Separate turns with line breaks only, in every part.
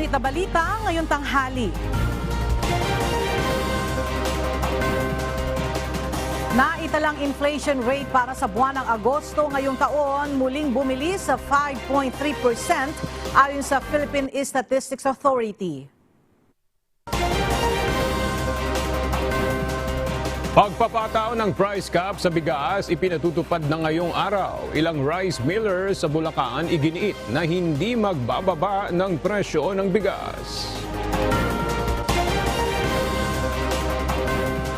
mainit na balita ngayong tanghali. Naitalang inflation rate para sa buwan ng Agosto ngayong taon muling bumili sa 5.3% ayon sa Philippine Statistics Authority.
Pagpapataw ng price cap sa bigas ipinatutupad na ngayong araw. Ilang rice millers sa Bulacan iginiit na hindi magbababa ng presyo ng bigas.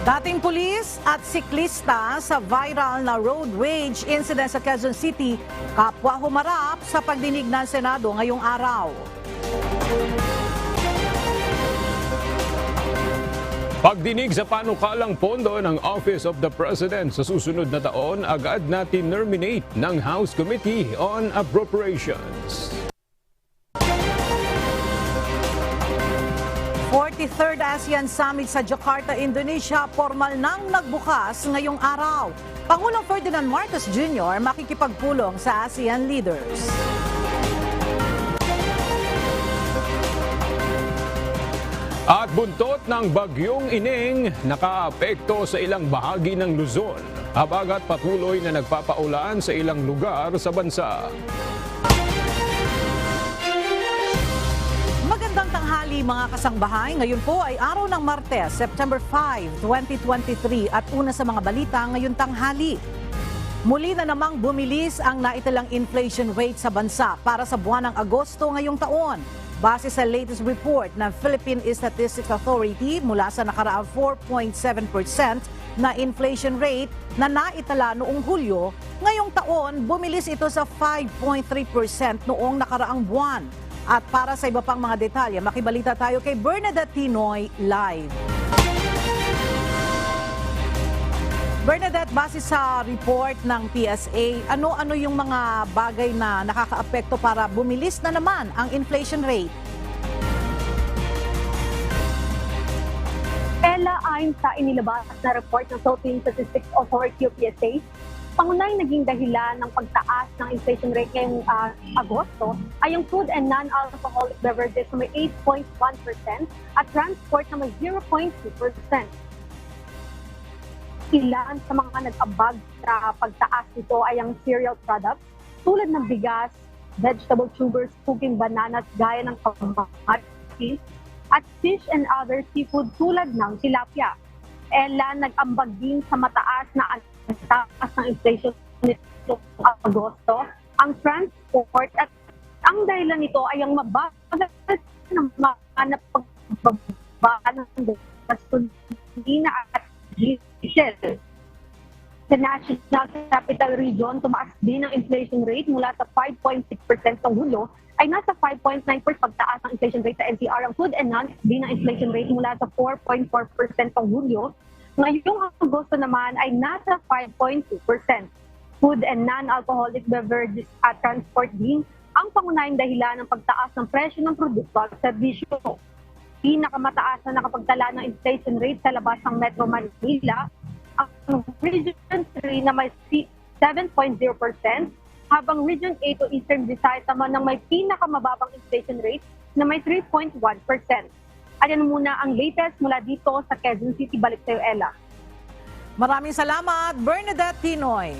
Dating pulis at siklista sa viral na road rage incident sa Quezon City, kapwa humarap sa pagdinig ng Senado ngayong araw.
Pagdinig sa panukalang pondo ng Office of the President sa susunod na taon, agad na terminate ng House Committee on Appropriations.
43rd ASEAN Summit sa Jakarta, Indonesia, formal nang nagbukas ngayong araw. Pangulong Ferdinand Marcos Jr. makikipagpulong sa ASEAN leaders.
At buntot ng bagyong Ining, nakaapekto sa ilang bahagi ng Luzon, habagat patuloy na nagpapaulan sa ilang lugar sa bansa.
Magandang tanghali mga kasangbahay. Ngayon po ay araw ng Martes, September 5, 2023 at una sa mga balita ngayong tanghali. Muli na namang bumilis ang naitalang inflation rate sa bansa para sa buwan ng Agosto ngayong taon. Base sa latest report ng Philippine Statistics Authority mula sa nakaraang 4.7% na inflation rate na naitala noong Hulyo, ngayong taon bumilis ito sa 5.3% noong nakaraang buwan. At para sa iba pang mga detalye, makibalita tayo kay Bernadette Tinoy live. Bernadette, base sa report ng PSA, ano-ano yung mga bagay na nakakaapekto para bumilis na naman ang inflation rate?
Ella, ayon sa inilabas na report ng Philippine Statistics Authority o PSA, pangunahing naging dahilan ng pagtaas ng inflation rate ngayong Agosto ay yung food and non-alcoholic beverages na may 8.1% at transport na may 0.2%. Ilan sa mga nag-ambag sa pagtaas nito ay ang cereal products tulad ng bigas, vegetable tubers, cooking bananas gaya ng kamatis, at fish and other seafood tulad ng tilapia. Ella, nag-ambag din sa mataas na taas ng inflation nito Agosto, ang transport at ang dahilan nito ay ang mabagal na mga pagbaba ng gasolina at diesel. Sa National Capital Region, tumaas din ang inflation rate mula sa 5.6% ng Hulyo ay nasa 5.9% pagtaas ng inflation rate sa NCR. Ang food and non din ang inflation rate mula sa 4.4% ng Hulyo. Ngayong Agosto naman ay nasa 5.2%. Food and non-alcoholic beverages at transport din ang pangunahing dahilan ng pagtaas ng presyo ng produkto at serbisyo. Pinakamataas na nakapagtala ng inflation rate sa labas ng Metro Manila, ang Region 3 na may 7.0%, habang Region 8 o Eastern Visayas naman ang may pinakamababang inflation rate na may 3.1%. Ayan muna ang latest mula dito sa Quezon City. Balik sa'yo, Ella.
Maraming salamat, Bernadette Tinoy.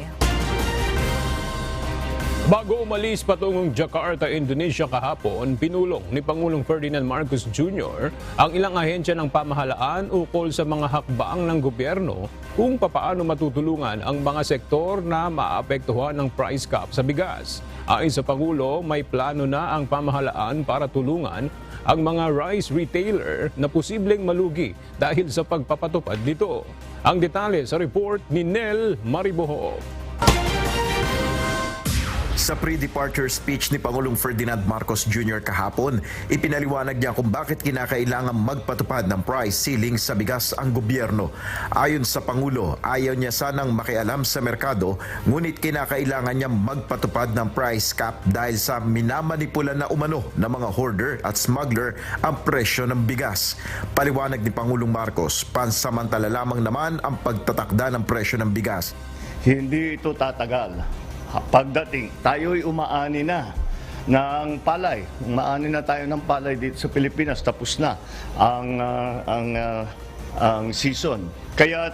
Bago umalis patungong Jakarta, Indonesia kahapon, pinulong ni Pangulong Ferdinand Marcos Jr. ang ilang ahensya ng pamahalaan ukol sa mga hakbang ng gobyerno kung papaano matutulungan ang mga sektor na maapektuhan ng price cap sa bigas. Ayon sa Pangulo, may plano na ang pamahalaan para tulungan ang mga rice retailer na posibleng malugi dahil sa pagpapatupad nito. Ang detalye sa report ni Nel Mariboho.
Sa pre-departure speech ni Pangulong Ferdinand Marcos Jr. kahapon, ipinaliwanag niya kung bakit kinakailangan magpatupad ng price ceiling sa bigas ang gobyerno. Ayon sa Pangulo, ayaw niya sanang makialam sa merkado, ngunit kinakailangan niya magpatupad ng price cap dahil sa minamanipula na umano ng mga hoarder at smuggler ang presyo ng bigas. Paliwanag ni Pangulong Marcos, pansamantala lamang naman ang pagtatakda ng presyo ng bigas.
Hindi ito tatagal. Pagdating, tayo'y umaani na ng palay. Maani na tayo ng palay dito sa Pilipinas. Tapos na ang season. Kaya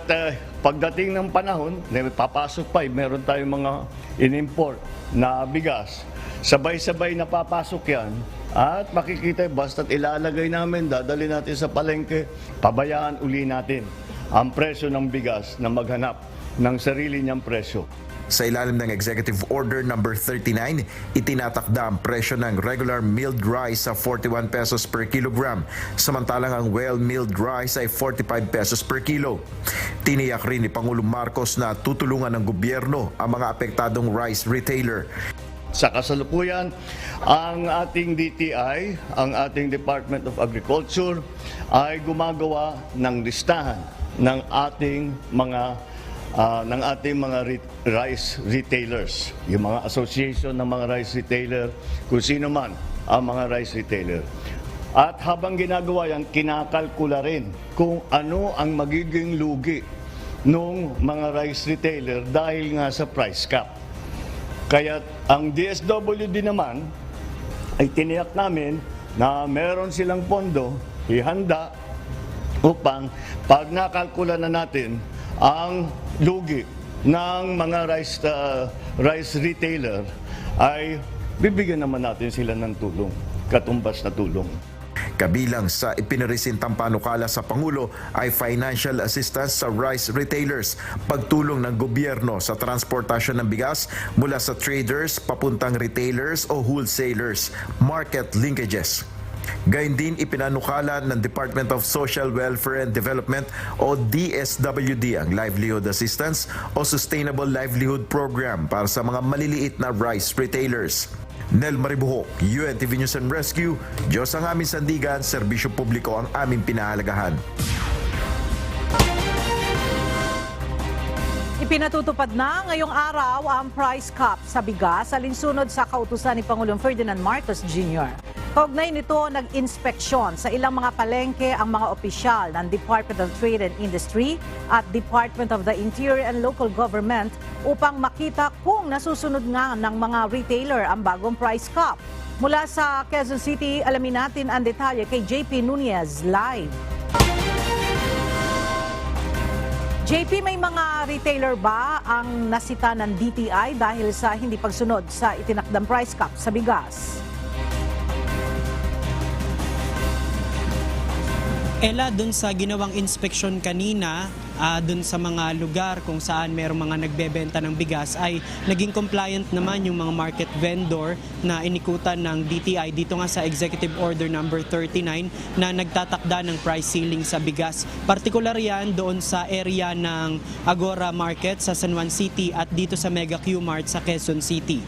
pagdating ng panahon, papasok pa, meron tayong mga in-import na bigas. Sabay-sabay na papasok yan at makikita basta't ilalagay namin, dadali natin sa palengke, pabayaan uli natin ang presyo ng bigas na maghanap ng sarili niyang presyo.
Sa ilalim ng Executive Order number 39, itinatakda ang presyo ng regular milled rice sa 41 pesos per kilogram, samantalang ang well-milled rice ay 45 pesos per kilo. Tiniyak rin ni Pangulong Marcos na tutulungan ng gobyerno ang mga apektadong rice retailer.
Sa kasalukuyan, ang ating DTI, ang ating Department of Agriculture, ay gumagawa ng listahan ng ating mga rice retailers, yung mga association ng mga rice retailer, kung sino man ang mga rice retailer. At habang ginagawa yan, kinakalkula rin kung ano ang magiging lugi ng mga rice retailer dahil nga sa price cap. Kaya ang DSWD naman ay tiniyak namin na meron silang pondo ihanda upang pag nakalkula na natin ang lugi ng mga rice retailer ay bibigyan naman natin sila ng tulong, katumbas na tulong.
Kabilang sa ipinaresentang panukala sa Pangulo ay financial assistance sa rice retailers, pagtulong ng gobyerno sa transportasyon ng bigas mula sa traders papuntang retailers o wholesalers, market linkages. Gayun din ipinanukala ng Department of Social Welfare and Development o DSWD ang Livelihood Assistance o Sustainable Livelihood Program para sa mga maliliit na rice retailers. Nel Maribuhok, UNTV News and Rescue, Diyos ang aming sandigan, serbisyo publiko ang aming pinahalagahan.
Ipinatutupad na ngayong araw ang price cap sa bigas alinsunod sa kautusan ni Pangulong Ferdinand Marcos Jr. Kaugnay nito, nag-inspeksyon sa ilang mga palengke ang mga opisyal ng Department of Trade and Industry at Department of the Interior and Local Government upang makita kung nasusunod nga ng mga retailer ang bagong price cap. Mula sa Quezon City, alamin natin ang detalye kay JP Nunez live. JP, may mga retailer ba ang nasita ng DTI dahil sa hindi pagsunod sa itinakdang price cap sa bigas?
Ella, dun sa ginawang inspeksyon kanina, dun sa mga lugar kung saan mayroong mga nagbebenta ng bigas ay naging compliant naman yung mga market vendor na inikutan ng DTI dito nga sa Executive Order number 39 na nagtatakda ng price ceiling sa bigas. Partikular yan doon sa area ng Agora Market sa San Juan City at dito sa Mega Q-Mart sa Quezon City.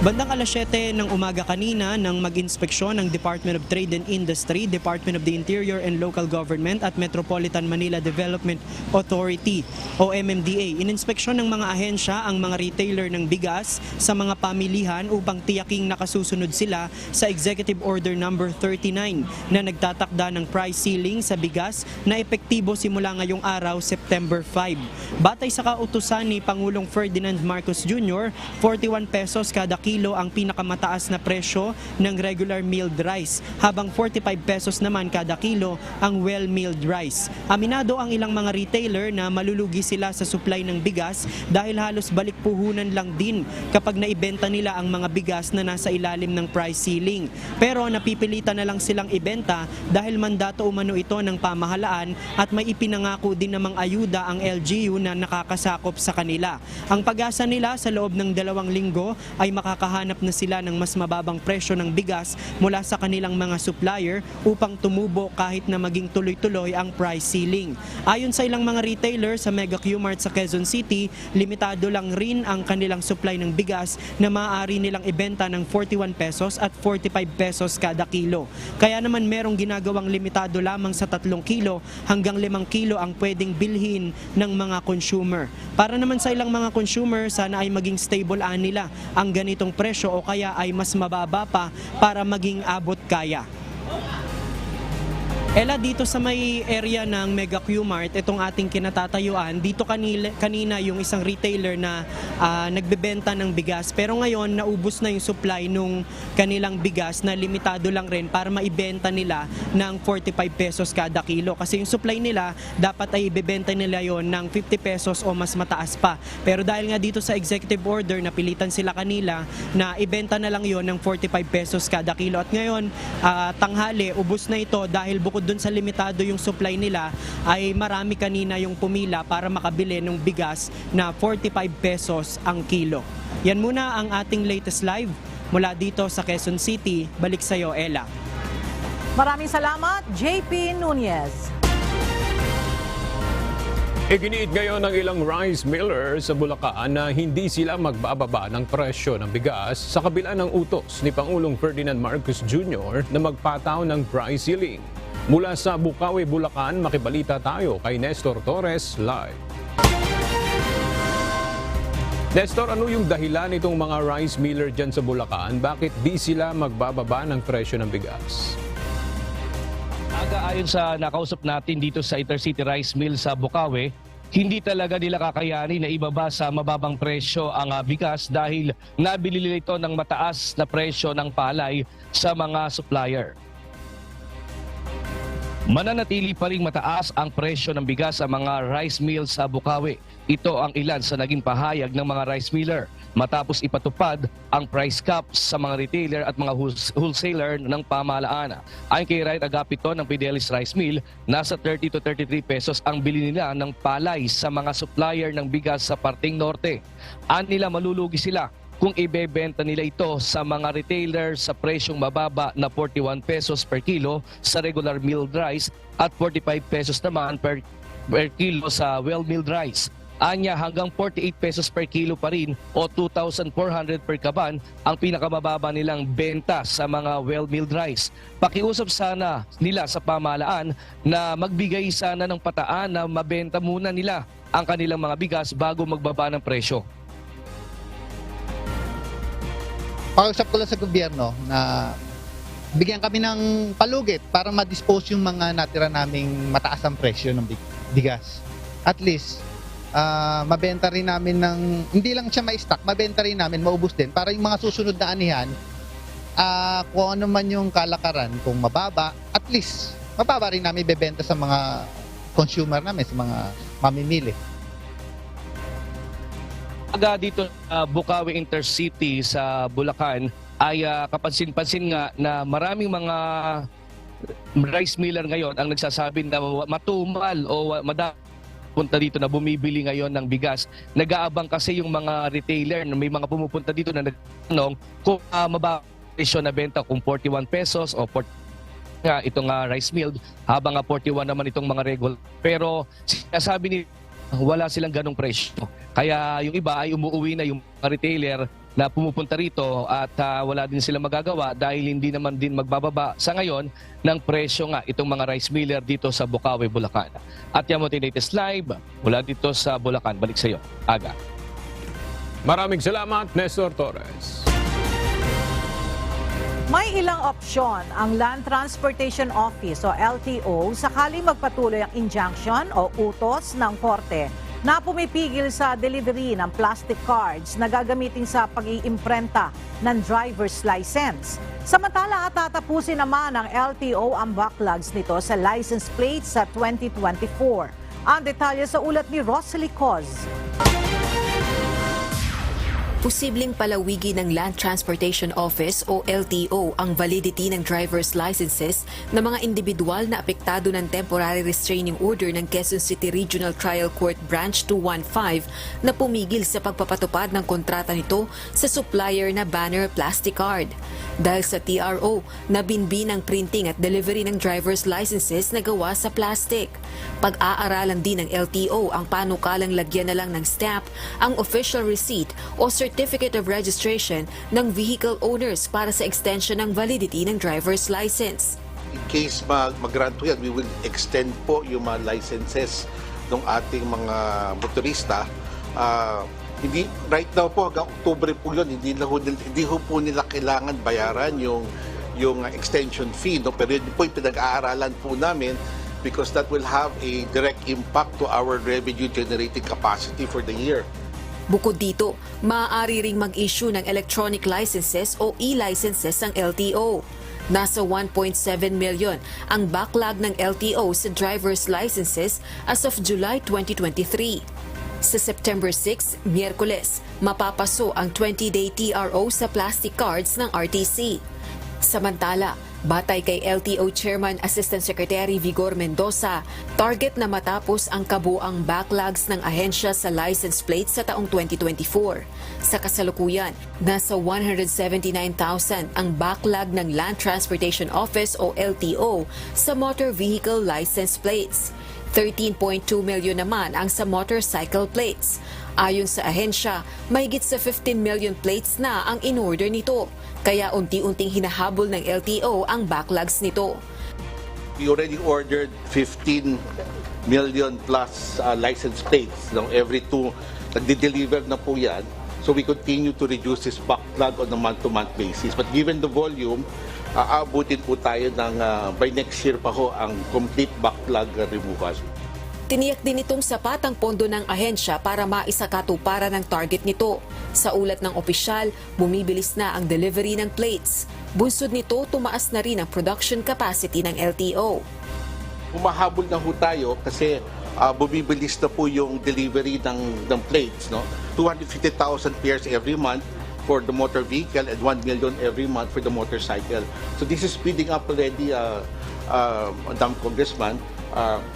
Bandang alas 7 ng umaga kanina nang mag-inspeksyon ng Department of Trade and Industry, Department of the Interior and Local Government at Metropolitan Manila Development Authority o MMDA. Ininspeksyon ng mga ahensya ang mga retailer ng bigas sa mga pamilihan upang tiyaking nakasusunod sila sa Executive Order number 39 na nagtatakda ng price ceiling sa bigas na epektibo simula ngayong araw, September 5. Batay sa kautusan ni Pangulong Ferdinand Marcos Jr., 41 pesos kada kilo ang pinakamataas na presyo ng regular milled rice, habang 45 pesos naman kada kilo ang well-milled rice. Aminado ang ilang mga retailer na malulugi sila sa supply ng bigas dahil halos balik puhunan lang din kapag naibenta nila ang mga bigas na nasa ilalim ng price ceiling. Pero napipilitan na lang silang ibenta dahil mandato umano ito ng pamahalaan at may ipinangako din namang ayuda ang LGU na nakakasakop sa kanila. Ang pag-asa nila sa loob ng 2 linggo ay makakahanap na sila ng mas mababang presyo ng bigas mula sa kanilang mga supplier upang tumubo kahit na maging tuloy-tuloy ang price ceiling. Ayon sa ilang mga retailer sa Mega Q-Mart sa Quezon City, limitado lang rin ang kanilang supply ng bigas na maaari nilang ibenta ng 41 pesos at 45 pesos kada kilo. Kaya naman merong ginagawang limitado lamang sa 3 kilo hanggang 5 kilo ang pwedeng bilhin ng mga consumer. Para naman sa ilang mga consumer, sana ay maging stable nila ang ganitong presyo o kaya ay mas mababa pa para maging abot kaya. Ella, dito sa may area ng Mega Q-Mart, itong ating kinatatayuan, dito kanina yung isang retailer na nagbebenta ng bigas. Pero ngayon, naubos na yung supply nung kanilang bigas na limitado lang rin para maibenta nila ng 45 pesos kada kilo. Kasi yung supply nila, dapat ay ibebenta nila yon ng 50 pesos o mas mataas pa. Pero dahil nga dito sa executive order, napilitan sila kanila na ibenta na lang yon ng 45 pesos kada kilo. At ngayon, tanghali, ubos na ito dahil bukod doon sa limitado yung supply nila ay marami kanina yung pumila para makabili ng bigas na 45 pesos ang kilo. Yan muna ang ating latest live mula dito sa Quezon City. Balik sa iyo, Ella.
Maraming salamat, JP Nunez.
Iginiit ngayon ng ilang rice millers sa Bulacan na hindi sila magbababa ng presyo ng bigas sa kabila ng utos ni Pangulong Ferdinand Marcos Jr. na magpataw ng price ceiling. Mula sa Bukawi, Bulacan, makibalita tayo kay Nestor Torres live. Nestor, ano yung dahilan nitong mga rice miller dyan sa Bulacan? Bakit di sila magbababa ng presyo ng bigas?
Ayon sa nakausap natin dito sa Intercity Rice Mill sa Bukawi, hindi talaga nila kakayanin na ibaba sa mababang presyo ang bigas dahil nabili nila ito ng mataas na presyo ng palay sa mga supplier. Mananatili pa ring mataas ang presyo ng bigas sa mga rice mill sa Bukawi. Ito ang ilan sa naging pahayag ng mga rice miller matapos ipatupad ang price cap sa mga retailer at mga wholesaler ng pamahalaan. Ayon kay Ryan Agapito ng Fidelis Rice Mill, nasa 30 to 33 pesos ang bili nila ng palay sa mga supplier ng bigas sa parting norte. Nila malulugi sila kung ibebenta nila ito sa mga retailer sa presyong mababa na 41 pesos per kilo sa regular milled rice at 45 pesos naman per kilo sa well-milled rice. Anya hanggang 48 pesos per kilo pa rin o 2,400 per kaban ang pinakamababa nilang benta sa mga well-milled rice. Pakiusap sana nila sa pamahalaan na magbigay sana ng pataan na mabenta muna nila ang kanilang mga bigas bago magbaba ng presyo.
Pakiusap ko lang sa gobyerno na bigyan kami ng palugit para ma-dispose yung mga natira naming mataas ang presyo ng bigas. At least, mabenta rin namin ng, hindi lang siya ma-stock, mabenta rin namin, maubos din. Para yung mga susunod na anihan, kung ano man yung kalakaran, kung mababa, at least, mababa rin namin bebenta sa mga consumer namin, sa mga mamimili.
Dito sa Bukawi Intercity sa Bulacan ay kapansin-pansin nga na maraming mga rice miller ngayon ang nagsasabi na matumal o punta dito na bumibili ngayon ng bigas. Nag-aabang kasi yung mga retailer, may mga pumupunta dito na nagtanong kung mababa presyo na benta kung 41 pesos o 40 nga itong rice mill habang 41 naman itong mga regular. Pero sinasabi ni wala silang ganong presyo. Kaya yung iba ay umuwi na yung retailer na pumupunta rito at wala din sila magagawa dahil hindi naman din magbababa sa ngayon ng presyo nga itong mga rice miller dito sa Bukawi, Bulacan. At yan mo latest live mula dito sa Bulacan. Balik sa iyo, Aga.
Maraming salamat, Nestor Torres.
May ilang opsyon ang Land Transportation Office o LTO sakaling magpatuloy ang injunction o utos ng korte na pumipigil sa delivery ng plastic cards na gagamitin sa pag-iimprenta ng driver's license. Samantala, tatapusin naman ng LTO ang backlogs nito sa license plates sa 2024. Ang detalye sa ulat ni Rosalie Coz.
Posibleng palawigin ng Land Transportation Office o LTO ang validity ng driver's licenses ng mga individual na apektado ng temporary restraining order ng Quezon City Regional Trial Court Branch 215 na pumigil sa pagpapatupad ng kontrata nito sa supplier na banner plastic card. Dahil sa TRO, nabinbin ang printing at delivery ng driver's licenses na gawa sa plastic. Pag-aaralan din ng LTO ang panukalang lagyan na lang ng stamp ang official receipt o certificate of registration ng vehicle owners para sa extension ng validity ng driver's license.
In case mag-grant po yan, we will extend po yung mga licenses ng ating mga motorista. Hindi, right now po, hanggang Oktubre po yun, hindi po nila kailangan bayaran yung yung extension fee, no? Pero yun po yung pinag-aaralan po namin because that will have a direct impact to our revenue generating capacity for the year.
Bukod dito, maaari ring mag-issue ng electronic licenses o e-licenses ang LTO. Nasa 1.7 million ang backlog ng LTO sa driver's licenses as of July 2023. Sa September 6, Miyerkules, mapapaso ang 20-day TRO sa plastic cards ng RTC. Samantala, batay kay LTO Chairman Assistant Secretary Vigor Mendoza, target na matapos ang kabuang backlogs ng ahensya sa license plates sa taong 2024. Sa kasalukuyan, nasa 179,000 ang backlog ng Land Transportation Office o LTO sa motor vehicle license plates. 13.2 million naman ang sa motorcycle plates. Ayon sa ahensya, mahigit sa 15 million plates na ang in-order nito. Kaya unti-unting hinahabol ng LTO ang backlogs nito.
We already ordered 15 million plus license plates. No? Every two, nagde-deliver na po yan. So we continue to reduce this backlog on a month-to-month basis. But given the volume, aabutin po tayo ng by next year pa ho ang complete backlog removal.
Tiniyak din itong sapat ang pondo ng ahensya para maisakatuparan ang target nito. Sa ulat ng opisyal, bumibilis na ang delivery ng plates. Bunsod nito, tumaas na rin ang production capacity ng LTO.
Humahabol na ho tayo kasi bumibilis na po yung delivery ng plates. No? 250,000 pairs every month for the motor vehicle and 1 million every month for the motorcycle. So this is speeding up already, Madam Congressman.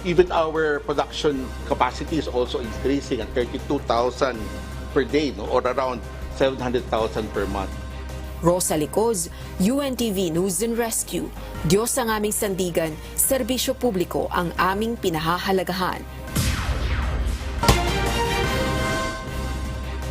Even our production capacity is also increasing at 32,000 per day, no? Or around 700,000 per month.
Rosa Licoz, UNTV News and Rescue. Diyos ang aming sandigan, serbisyo publiko ang aming pinahahalagahan.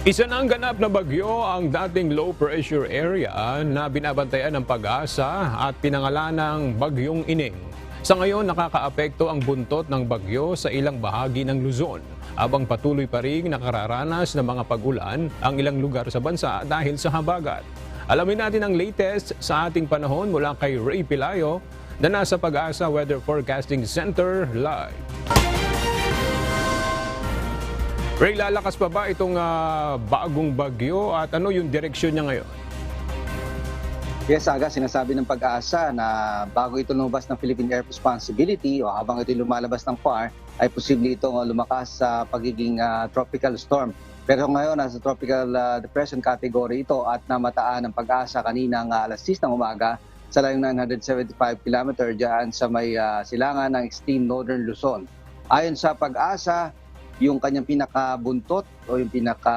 Isa na ang ganap na bagyo ang dating low pressure area na binabantayan ng Pag-asa at pinangalan ng Bagyong Ining. Sa ngayon, nakakaapekto ang buntot ng bagyo sa ilang bahagi ng Luzon, habang patuloy pa rin nakararanas ng mga pag-ulan ang ilang lugar sa bansa dahil sa habagat. Alamin natin ang latest sa ating panahon mula kay Ray Pilayo na nasa Pag-asa Weather Forecasting Center live. Ray, lalakas pa ba itong bagong bagyo at ano yung direksyon niya ngayon?
Yes, Aga, sinasabi ng Pag-asa na bago ito lumabas ng Philippine Air Responsibility o habang ito lumalabas ng PAR, ay posible itong lumakas sa pagiging tropical storm. Pero ngayon, nasa tropical depression category ito at namataan ng Pag-asa kaninang alas 6 ng umaga sa layong 975 km dyan sa may silangan ng extreme northern Luzon. Ayon sa Pag-asa, yung kanyang pinakabuntot o yung pinaka-trough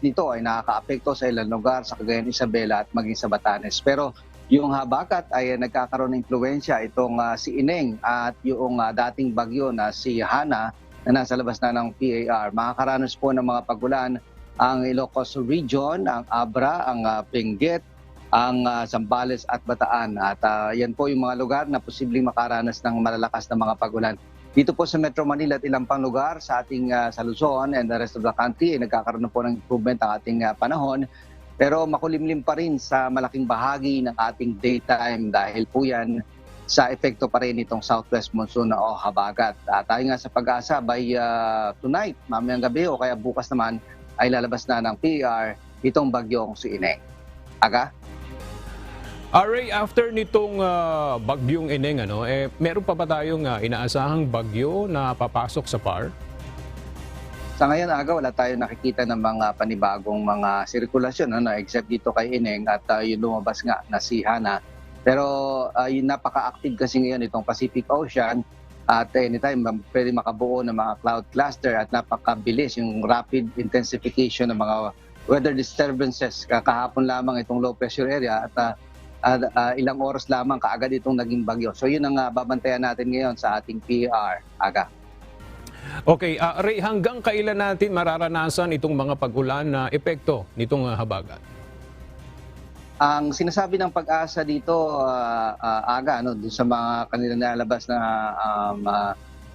nito ay nakakaapekto sa ilang lugar sa Cagayan Isabela at maging sa Batanes. Pero yung habagat ay nagkakaroon ng impluensya itong si Ineng at yung dating bagyo na si Hana na nasa labas na ng PAR. Makakaranas po ng mga pagulan ang Ilocos Region, ang Abra, ang Benguet, ang Zambales at Bataan. At yan po yung mga lugar na posibleng makaranas ng malalakas na mga pagulan. Dito po sa Metro Manila at ilang pang lugar sa ating sa Luzon and the rest of the country, nagkakaroon na po ng improvement ang ating panahon. Pero makulimlim pa rin sa malaking bahagi ng ating daytime dahil po yan sa epekto pa rin itong southwest monsoon na o habagat. Tayo nga sa Pag-asa by tonight, mamayang gabi o kaya bukas naman ay lalabas na ng PAR itong bagyong si Ineng. Aga?
Ray, after nitong bagyong Ineng, meron pa ba tayong inaasahang bagyo na papasok sa PAR?
Sa ngayon, Aga, wala tayong nakikita ng mga panibagong mga sirkulasyon except dito kay Ineng at yung lumabas nga na si Hana. Pero yung napaka-active kasi ngayon itong Pacific Ocean at anytime pwede makabuo ng mga cloud cluster at napakabilis yung rapid intensification ng mga weather disturbances. Kahapon lamang itong low pressure area at ilang oras lamang kaagad itong naging bagyo. So yun ang babantayan natin ngayon sa ating PAR, Aga.
Okay, Ray, hanggang kailan natin mararanasan itong mga pag-ulan na epekto nitong habagat?
Ang sinasabi ng Pag-asa dito, Aga, dun sa mga kanila nalabas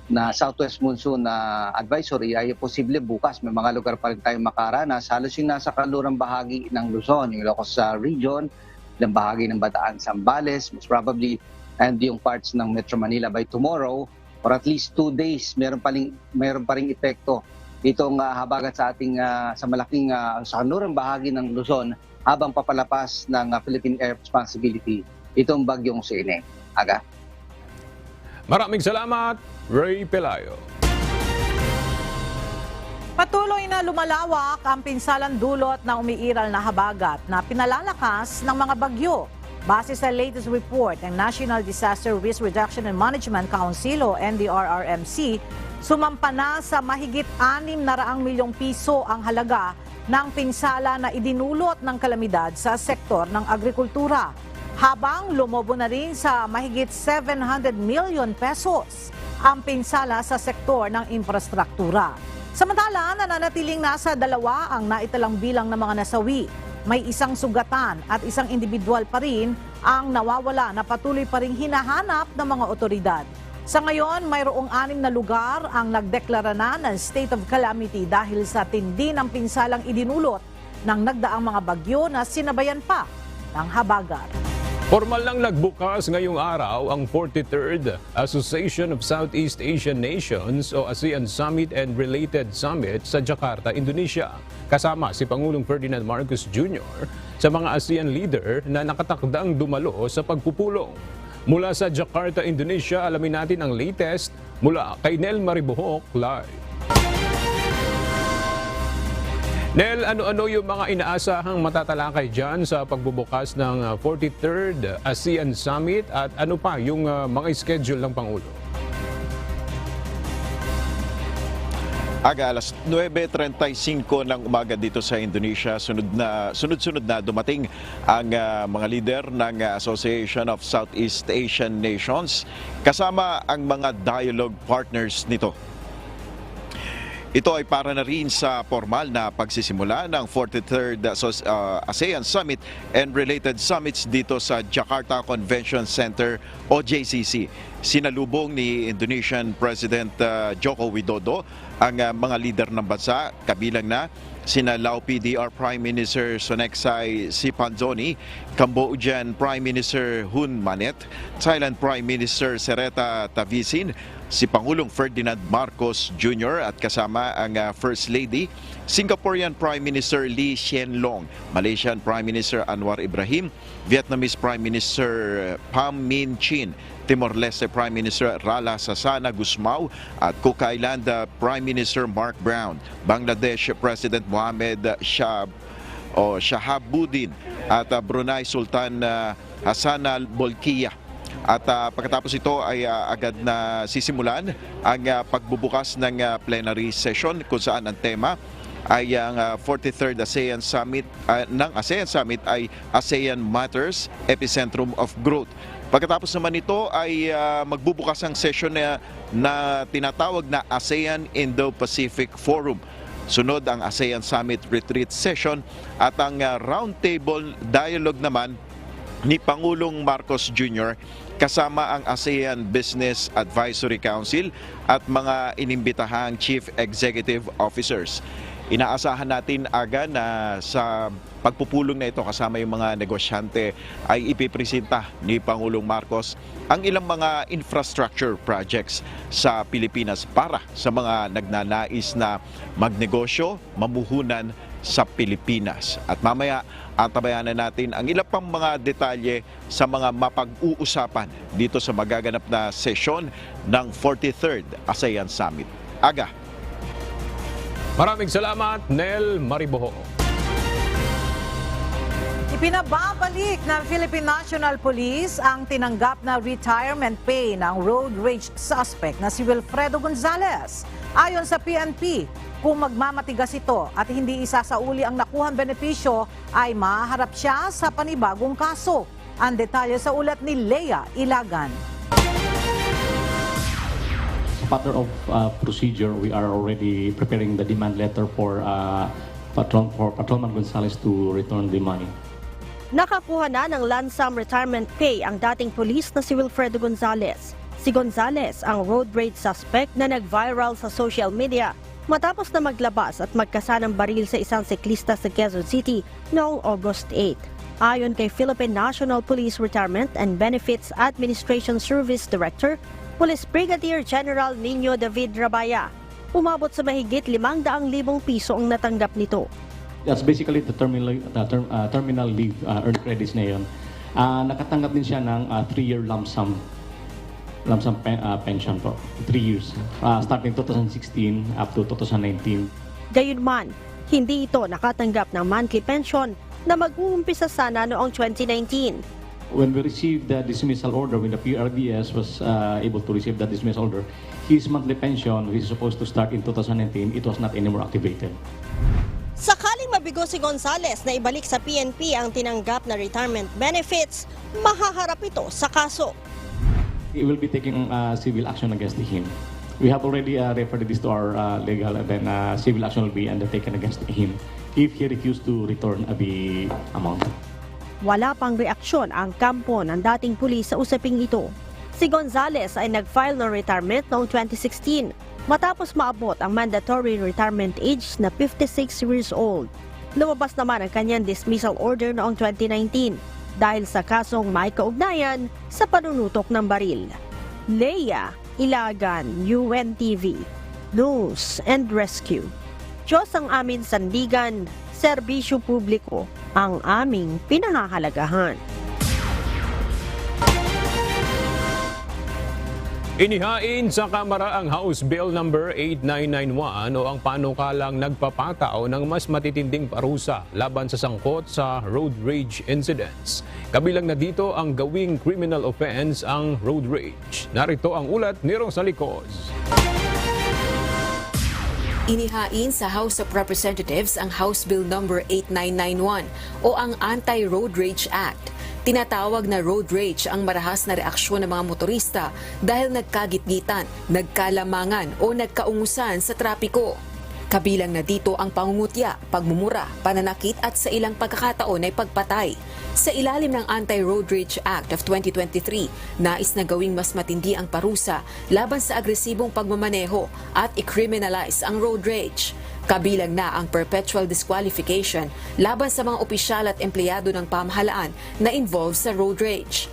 na southwest monsoon na advisory ay posible bukas. May mga lugar pa rin tayong makaranas. Halos yung nasa kanlurang bahagi ng Luzon, yung Ilocos Region, ilang bahagi ng Bataan, Zambales, most probably, and yung parts ng Metro Manila by tomorrow, or at least 2 days, meron pa ring epekto itong habagat sa ating sa malaking sa kanlurang bahagi ng Luzon habang papalapas ng Philippine Air Responsibility itong bagyong Sineng. Aga.
Maraming salamat, Ray Pelayo.
Patuloy na lumalawak ang pinsalang dulot ng umiiral na habagat na pinalalakas ng mga bagyo. Base sa latest report ng National Disaster Risk Reduction and Management Council o NDRRMC, sumampa na sa mahigit 600 milyong piso ang halaga ng pinsala na idinulot ng kalamidad sa sektor ng agrikultura, habang lumobo na rin sa mahigit 700 million pesos ang pinsala sa sektor ng infrastruktura. Samantala, nananatiling nasa 2 ang naitalang bilang ng mga nasawi. May isang sugatan at isang individual pa rin ang nawawala na patuloy pa ring hinahanap ng mga otoridad. Sa ngayon, mayroong 6 na lugar ang nagdeklara na ng state of calamity dahil sa tindi ng pinsalang idinulot ng nagdaang mga bagyo na sinabayan pa ng habagat.
Formal lang nagbukas ngayong araw ang 43rd Association of Southeast Asian Nations o ASEAN Summit and Related Summit sa Jakarta, Indonesia. Kasama si Pangulong Ferdinand Marcos Jr. sa mga ASEAN leader na nakatakdang dumalo sa pagpupulong. Mula sa Jakarta, Indonesia, alamin natin ang latest mula kay Nel Maribohok live. Nel, ano-ano yung mga inaasahang matatalakay dyan sa pagbubukas ng 43rd ASEAN Summit at ano pa yung mga schedule ng Pangulo?
Aga alas 9:35 ng umaga dito sa Indonesia, sunod-sunod na dumating ang mga leader ng Association of Southeast Asian Nations kasama ang mga dialogue partners nito. Ito ay para na rin sa formal na pagsisimula ng 43rd ASEAN Summit and related summits dito sa Jakarta Convention Center o JCC. Sinalubong ni Indonesian President Joko Widodo ang mga leader ng bansa, kabilang na sina Lao PDR Prime Minister Sonexay Sipanjoni, Cambodian Prime Minister Hun Manet, Thailand Prime Minister Sereta Tavisin, si Pangulong Ferdinand Marcos Jr. at kasama ang First Lady, Singaporean Prime Minister Lee Hsien Loong, Malaysian Prime Minister Anwar Ibrahim, Vietnamese Prime Minister Pham Minh Chinh, Timor-Leste Prime Minister Rala Sasana Gusmao at Cook Island Prime Minister Mark Brown, Bangladesh President Mohamed Shahabuddin at Brunei Sultan Hassan al-Bolkiah. At pagkatapos ito ay agad na sisimulan ang pagbubukas ng plenary session kung saan ang tema ay ang 43rd ASEAN Summit ng ASEAN Summit ay ASEAN Matters, Epicentrum of Growth. Pagkatapos naman ito ay magbubukas ang session na tinatawag na ASEAN Indo-Pacific Forum. Sunod ang ASEAN Summit Retreat Session at ang roundtable dialogue naman ni Pangulong Marcos Jr. kasama ang ASEAN Business Advisory Council at mga inimbitahang Chief Executive Officers. Inaasahan natin aga na sa pagpupulong na ito kasama yung mga negosyante ay ipipresenta ni Pangulong Marcos ang ilang mga infrastructure projects sa Pilipinas para sa mga nagnanais na magnegosyo, mamuhunan sa Pilipinas. At mamaya atabayanan natin ang ilang pang mga detalye sa mga mapag-uusapan dito sa magaganap na sesyon ng 43rd ASEAN Summit. Aga.
Maraming salamat, Nel Maribohok.
Ipinababalik ng Philippine National Police ang tinanggap na retirement pay ng road rage suspect na si Wilfredo Gonzalez. Ayon sa PNP, kung magmamatigas ito at hindi isasauli ang nakuhang benepisyo, ay maharap siya sa panibagong kaso. Ang detalye sa ulat ni Lea Ilagan.
Matter of procedure, we are already preparing the demand letter for Patrolman Gonzalez to return the money.
Nakakuha na ng lump sum retirement pay ang dating pulis na si Wilfredo Gonzalez. Si Gonzalez ang road rage suspect na nag-viral sa social media matapos na maglabas at magkasa ng baril sa isang siklista sa Quezon City noong August 8. Ayon kay Philippine National Police Retirement and Benefits Administration Service Director, Police Brigadier General Nino David Rabaya, umabot sa mahigit 500,000 piso ang natanggap nito.
That's basically the terminal leave earned credits na yun. Nakatanggap din siya ng 3-year lump sum pension po. 3 years. Starting 2016 up to 2019.
Gayunman, hindi ito nakatanggap ng monthly pension na mag-uumpisa sana noong 2019.
When we received the dismissal order, when the PRDS was able to receive that dismissal order, his monthly pension, which is supposed to start in 2019, it was not anymore activated.
Sakaling mabigo si Gonzales na ibalik sa PNP ang tinanggap na retirement benefits, mahaharap ito sa kaso.
He will be taking civil action against him. We have already referred this to our legal, and then civil action will be undertaken against him if he refused to return the amount.
Wala pang reaksyon ang kampo ng dating pulis sa usaping ito. Si Gonzales ay nag-file ng retirement noong 2016 matapos maabot ang mandatory retirement age na 56 years old. Lumabas naman ang kanyang dismissal order noong 2019 dahil sa kasong may kaugnayan sa panunutok ng baril. Leia Ilagan, UNTV, News and Rescue. Diyos ang aming sandigan, serbisyo publiko ang aming pinahahalagahan.
Inihain sa Kamara ang House Bill number 8991 o ang panukalang nagpapatao ng mas matitinding parusa laban sa sangkot sa road rage incidents. Kabilang na dito ang gawing criminal offense ang road rage. Narito ang ulat ni Rosalicos.
Inihain sa House of Representatives ang House Bill number 8991 o ang Anti-Road Rage Act. Tinatawag na road rage ang marahas na reaksyon ng mga motorista dahil nagkagitgitan, nagkalamangan o nagkaungusan sa trapiko. Kabilang na dito ang pangungutya, pagmumura, pananakit at sa ilang pagkakataon ay pagpatay. Sa ilalim ng Anti-Road Rage Act of 2023, nais na gawing mas matindi ang parusa laban sa agresibong pagmamaneho at i-criminalize ang road rage. Kabilang na ang perpetual disqualification laban sa mga opisyal at empleyado ng pamahalaan na involved sa road rage.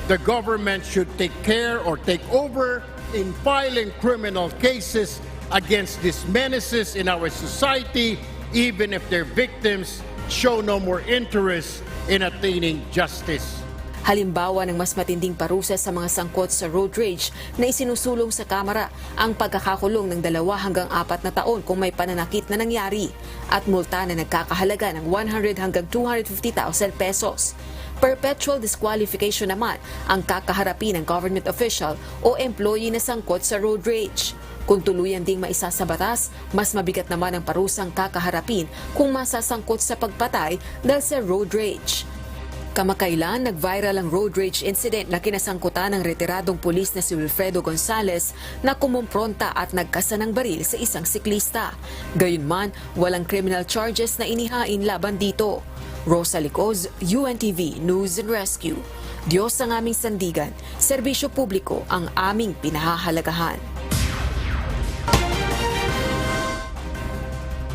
The government should take care or take over in filing criminal cases against these menaces in our society, even if their victims show no more interest in attaining justice.
Halimbawa ng mas matinding parusa sa mga sangkot sa road rage na isinusulong sa Kamara ang pagkakakulong ng 2 hanggang 4 na taon kung may pananakit na nangyari at multa na nagkakahalaga ng 100 hanggang 250,000 pesos. Perpetual disqualification naman ang kakaharapin ng government official o employee na sangkot sa road rage. Kung tuluyan ding maisa sa batas, mas mabigat naman ang parusang kakaharapin kung masasangkot sa pagpatay dahil sa road rage. Kamakailan, nag-viral ang road rage incident na kinasangkutan ng retiradong pulis na si Wilfredo Gonzales na kumumpronta at nagkasa ng baril sa isang siklista. Gayunman, walang criminal charges na inihain laban dito. Rosalicos, UNTV News and Rescue. Diyos ang aming sandigan, serbisyo publiko ang aming pinahahalagahan.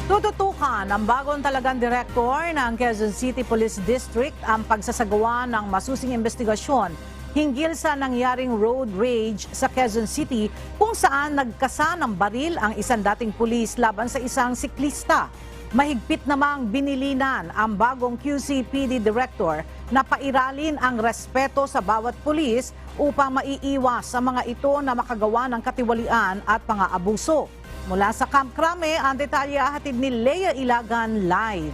Tututukan ng bagong talagang direktor ng Quezon City Police District ang pagsasagawa ng masusing investigasyon hinggil sa nangyaring road rage sa Quezon City kung saan nagkasa ng baril ang isang dating pulis laban sa isang siklista. Mahigpit namang binilinan ang bagong QCPD Director na pairalin ang respeto sa bawat pulis upang maiiwas sa mga ito na makagawa ng katiwalian at pang-aabuso. Mula sa Camp Crame, ang detalye hatid ni Leia Ilagan live.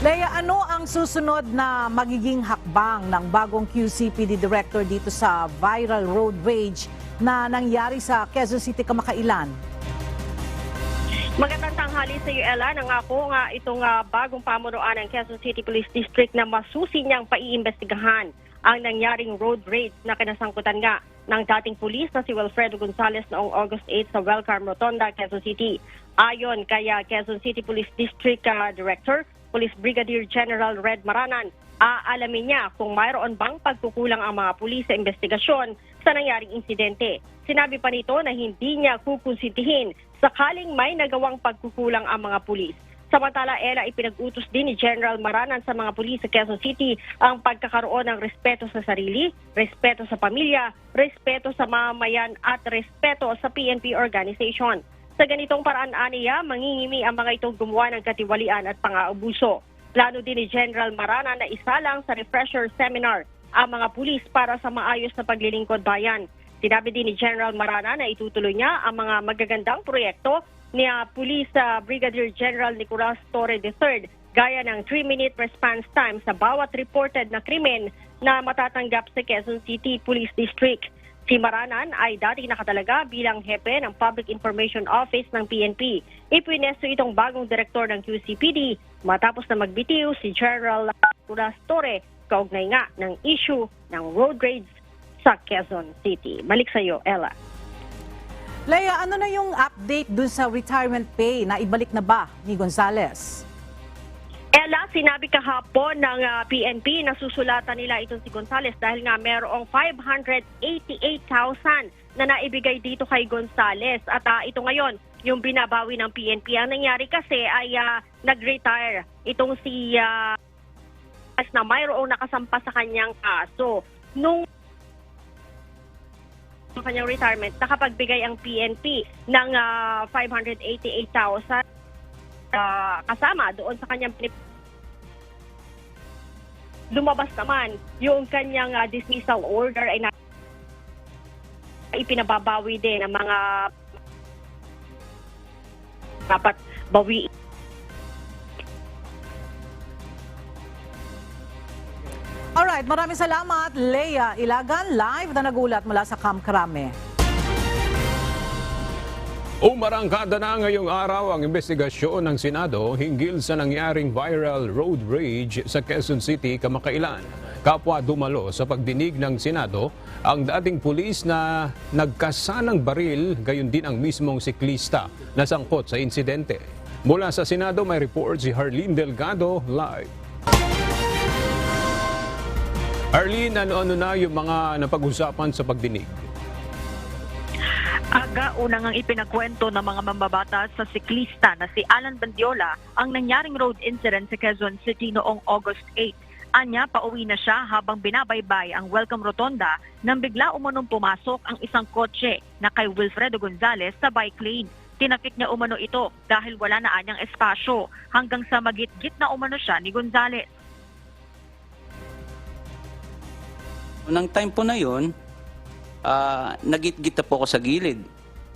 Leia, ano ang susunod na magiging hakbang ng bagong QCPD Director dito sa viral road rage na nangyari sa Quezon City kamakailan?
Magandang tanghali sa iyo, Ella. Nangako nga itong bagong pamunuan ng Quezon City Police District na masusi niyang paiimbestigahan ang nangyaring road rage na kinasangkutan nga ng dating pulis na si Wilfredo Gonzales noong August 8 sa Welcome Rotonda, Quezon City. Ayon kay Quezon City Police District Director, Police Brigadier General Red Maranan, aalamin niya kung mayroon bang pagkukulang ang mga pulis sa investigasyon sa nangyaring insidente. Sinabi pa nito na hindi niya kukonsintihin sakaling may nagawang pagkukulang ang mga pulis. Samantala, Ella, ipinag-utos din ni General Maranan sa mga pulis sa Quezon City ang pagkakaroon ng respeto sa sarili, respeto sa pamilya, respeto sa mamamayan at respeto sa PNP organization. Sa ganitong paraan, aniya, mangingimi ang mga itong gumawa ng katiwalian at pang-aabuso. Plano din ni General Maranan na isalang sa refresher seminar ang mga pulis para sa maayos na paglilingkod bayan. Sinabi din ni General Maranan na itutuloy niya ang mga magagandang proyekto ni Police Brigadier General Nicolas Torre III gaya ng 3-minute response time sa bawat reported na krimen na matatanggap sa Quezon City Police District. Si Maranan ay dati nakatalaga bilang hepe ng Public Information Office ng PNP. Ipwinesto itong bagong direktor ng QCPD matapos na magbitiw si General Nicolas Torre kaugnay nga ng issue ng road rage sa Quezon City. Balik sa iyo, Ella.
Leia, ano na yung update dun sa retirement pay na ibalik na ba ni Gonzales?
Ella, sinabi kahapon ng PNP na susulatan nila itong si Gonzales dahil nga merong 588,000 na naibigay dito kay Gonzales. At ito ngayon, yung binabawi ng PNP. Ang nangyari kasi ay nag-retire itong si na mayroong nakasampa sa kanyang kaso. Nung kanyang retirement, nakapagbigay ang PNP ng 588,000 kasama doon sa kanyang lumabas naman yung kanyang dismissal order ay ipinababawi din ng mga dapat bawi.
Alright, maraming salamat, Leia Ilagan, live na nagulat mula sa Camp Crame.
Umarangkada na ngayong araw ang investigasyon ng Senado hinggil sa nangyaring viral road rage sa Quezon City kamakailan. Kapwa dumalo sa pagdinig ng Senado ang dating pulis na nagkasanang baril, gayon din ang mismong siklista na sangkot sa insidente. Mula sa Senado may report si Harleen Delgado live. Arlene, ano-ano na yung mga napag-usapan sa pagdinig?
Aga unang ang ipinagkwento ng mga mambabatas sa siklista na si Alan Bandiola ang nangyaring road incident sa Quezon City noong August 8. Anya, pauwi na siya habang binabaybay ang Welcome Rotonda nang bigla umunong pumasok ang isang kotse na kay Wilfredo Gonzales sa bike lane. Tinapik niya umano ito dahil wala na anyang espasyo hanggang sa magit-git na umano siya ni Gonzales.
Nang time po na yun, nagit-git na po ako sa gilid,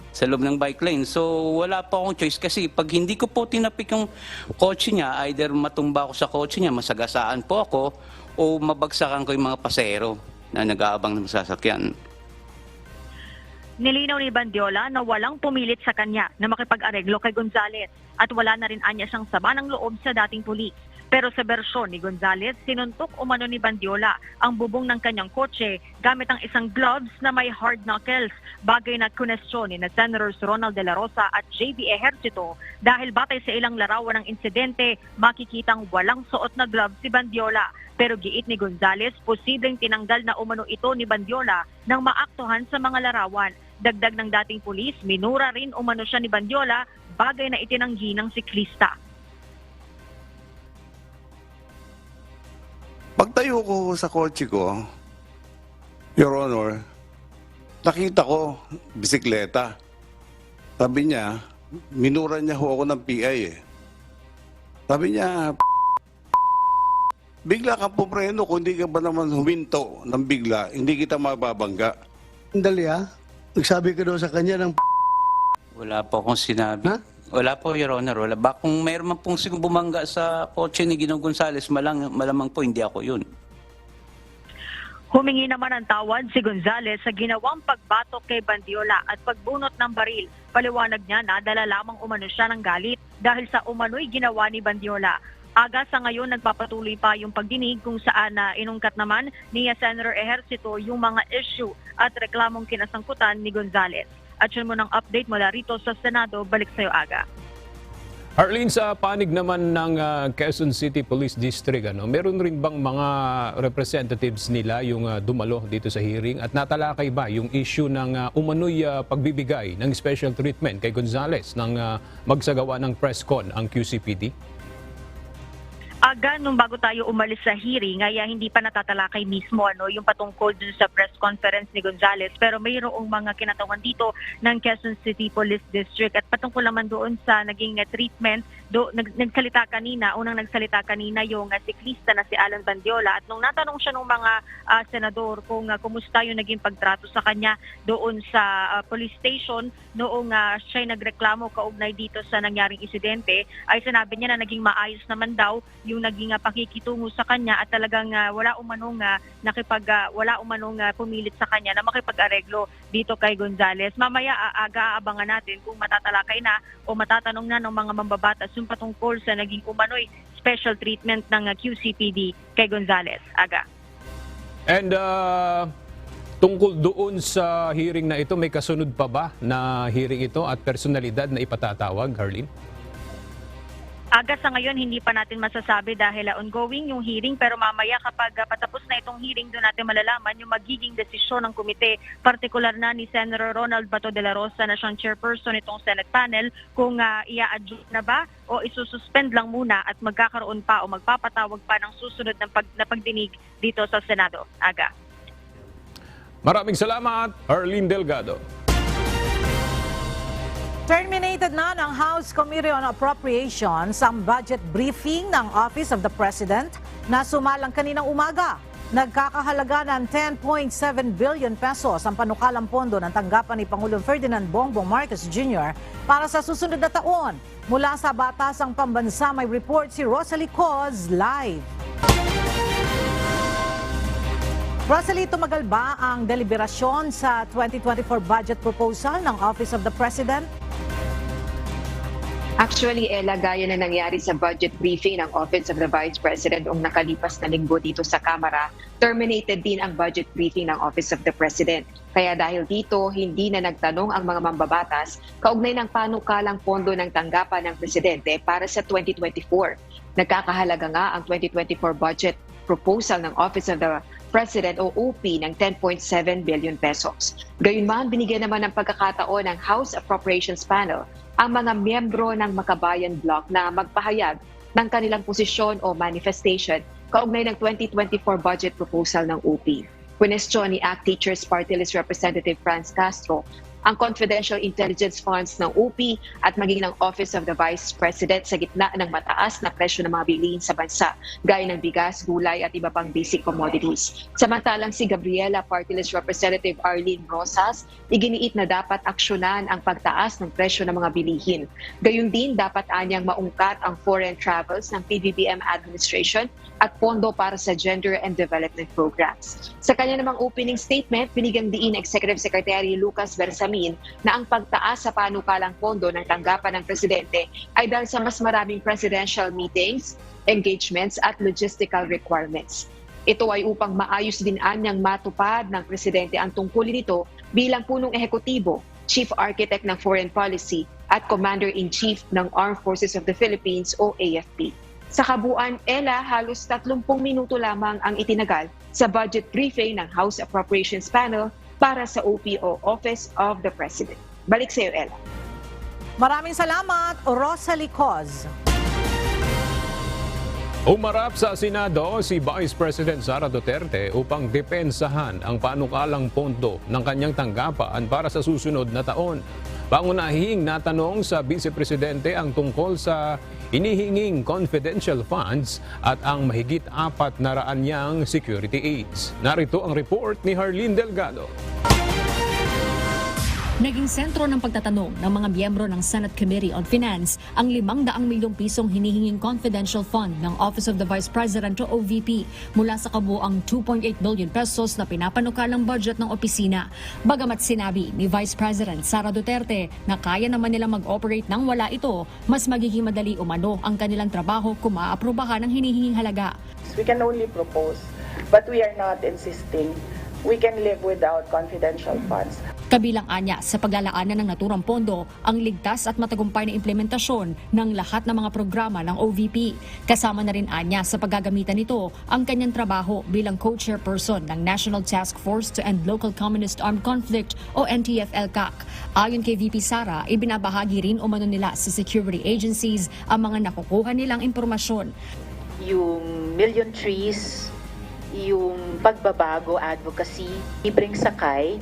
sa loob ng bike lane. So wala po akong choice kasi pag hindi ko po tinapik yung kotse niya, either matumba ako sa kotse niya, masagasaan po ako, o mabagsakan ko yung mga pasero na nag-aabang ng sasakyan.
Nilinaw ni Bandiola na walang pumilit sa kanya na makipag-areglo kay Gonzales at wala na rin anya siyang sama ng loob sa dating pulis. Pero sa bersyon ni Gonzales, sinuntok umano ni Bandiola ang bubong ng kanyang kotse gamit ang isang gloves na may hard knuckles, bagay na kunestyon ni Senators Ronald De La Rosa at JB Ejercito dahil batay sa ilang larawan ng insidente, makikitang walang suot na gloves si Bandiola. Pero giit ni Gonzales, posibleng tinanggal na umano ito ni Bandiola nang maaktuhan sa mga larawan. Dagdag ng dating pulis, minura rin umano siya ni Bandiola, bagay na itinanggi ng siklista.
Pagtayo ko sa kotse ko, Your Honor, nakita ko bisikleta. Sabi niya, minura niya ho ako ng PI eh. Sabi niya, bigla ka pupreno kung hindi ka ba naman huminto ng bigla, hindi kita mababangga.
Dali nagsabi ka daw sa kanya ng
Wala po akong sinabi. Wala po, Your Honor. Wala. Kung mayroon man pong bumangga sa kotse ni Ginong Gonzales, malamang po hindi ako yun.
Humingi naman ang tawad si Gonzales sa ginawang pagbatok kay Bandiola at pagbunot ng baril. Paliwanag niya na dala lamang umano siya ng galit dahil sa umano'y ginawa ni Bandiola. Aga sa ngayon nagpapatuloy pa yung pagdinig kung saan inungkat naman ni Senator Ejercito yung mga issue at reklamong kinasangkutan ni Gonzales. At yun mo ng update mula rito sa Senado, balik sa'yo Aga.
Arlene, sa panig naman ng Quezon City Police District, meron rin bang mga representatives nila yung dumalo dito sa hearing at natalakay ba yung issue ng umano'y pagbibigay ng special treatment kay Gonzales nang magsagawa ng press con ang QCPD?
Aga, nung bago tayo umalis sa hearing, ay hindi pa natatalakay mismo yung patungkol dun sa press conference ni Gonzales. Pero mayroong mga kinatawan dito ng Quezon City Police District at patungkol naman doon sa naging treatment. Nagsalita kanina yung siklista na si Alan Bandiola at nung natanong siya ng mga senador kung kumusta yung naging pagtrato sa kanya doon sa police station noong siya'y nagreklamo kaugnay dito sa nangyaring insidente, ay sinabi niya na naging maayos naman daw yung naging pakikitungo sa kanya at talagang wala umanong pumilit sa kanya na makipag-areglo dito kay Gonzales. Mamaya aga-abangan natin kung matatalakay na o matatanong na ng mga mambabatas yung patungkol sa naging umano'y special treatment ng QCPD kay Gonzales. Aga.
And tungkol doon sa hearing na ito, may kasunod pa ba na hearing ito at personalidad na ipatatawag, Harleen?
Aga, sa ngayon hindi pa natin masasabi dahil ongoing yung hearing, pero mamaya kapag patapos na itong hearing, doon natin malalaman yung magiging desisyon ng komite, partikular na ni Senator Ronald Bato de la Rosa na siyang chairperson itong Senate panel, kung i-adjourn na ba o isususpend lang muna at magkakaroon pa o magpapatawag pa ng susunod na pagdinig dito sa Senado. Aga.
Maraming salamat, Arlene Delgado.
Terminated na ng House Committee on Appropriations ang budget briefing ng Office of the President na sumalang kaninang umaga. Nagkakahalaga ng 10.7 billion pesos ang panukalang pondo ng tanggapan ni Pangulong Ferdinand Bongbong Marcos Jr. para sa susunod na taon. Mula sa Batasang Pambansa, may report si Rosalie Coz live. Rosalie, tumagal ba ang deliberasyon sa 2024 budget proposal ng Office of the President?
Actually, Ella, gaya na nangyari sa budget briefing ng Office of the Vice President noong nakalipas na linggo dito sa Kamara, terminated din ang budget briefing ng Office of the President. Kaya dahil dito, hindi na nagtanong ang mga mambabatas kaugnay ng panukalang pondo ng tanggapan ng Presidente para sa 2024. Nagkakahalaga nga ang 2024 budget proposal ng Office of the President o OP ng 10.7 billion pesos. Gayunman, binigyan naman ng pagkakataon ng House Appropriations Panel ang mga miyembro ng Makabayan Bloc na magpahayag ng kanilang posisyon o manifestation kaugnay ng 2024 budget proposal ng OP. Kwestiyon ni ACT Teachers Party List Representative Franz Castro ang confidential intelligence funds ng OP at maging ng Office of the Vice President sa gitna ng mataas na presyo ng mga bilihin sa bansa, gaya ng bigas, gulay at iba pang basic commodities. Samantalang si Gabriela Party List Representative Arlene Rosas, iginiit na dapat aksyonan ang pagtaas ng presyo ng mga bilihin. Gayun din, dapat anyang maungkat ang foreign travels ng PBBM administration at pondo para sa gender and development programs. Sa kanya namang opening statement, binigyan diin Executive Secretary Lucas Bersamin na ang pagtaas sa panukalang pondo ng tanggapan ng Presidente ay dahil sa mas maraming presidential meetings, engagements at logistical requirements. Ito ay upang maayos din anyang matupad ng Presidente ang tungkulin nito bilang punong ehekutibo, Chief Architect ng Foreign Policy at Commander-in-Chief ng Armed Forces of the Philippines o AFP. Sa kabuuan, Ella, halos 30 minuto lamang ang itinagal sa budget briefing ng House Appropriations Panel para sa OPO, Office of the President. Balik sa iyo, Ella.
Maraming salamat, Rosalie Coz.
Umarap sa Senado si Vice President Sara Duterte upang depensahan ang panukalang pondo ng kanyang tanggapan para sa susunod na taon. Pangunahing natanong sa Vice Presidente ang tungkol sa inihinging confidential funds at ang mahigit 400 niyang security aids. Narito ang report ni Harleen Delgado.
Naging sentro ng pagtatanong ng mga miyembro ng Senate Committee on Finance ang 500 milyong pisong hinihinging confidential fund ng Office of the Vice President o OVP mula sa kabuuang 2.8 billion pesos na pinapanukalang budget ng opisina. Bagamat sinabi ni Vice President Sara Duterte na kaya naman nila mag-operate nang wala ito, mas magiging madali umano ang kanilang trabaho kung maaprubahan ang hinihinging halaga.
We can only propose, but we are not insisting
we can live without confidential funds.
Kabilang anya sa paglalaanan ng naturang pondo ang ligtas at matagumpay na implementasyon ng lahat ng mga programa ng OVP. Kasama na rin anya sa paggagamitan nito ang kanyang trabaho bilang co-chairperson ng National Task Force to End Local Communist Armed Conflict o NTF-ELCAC. Ayon kay VP Sara, ibinabahagi rin umano nila sa security agencies ang mga nakukuha nilang impormasyon.
Yung million trees, yung pagbabago, advocacy, libreng sakay,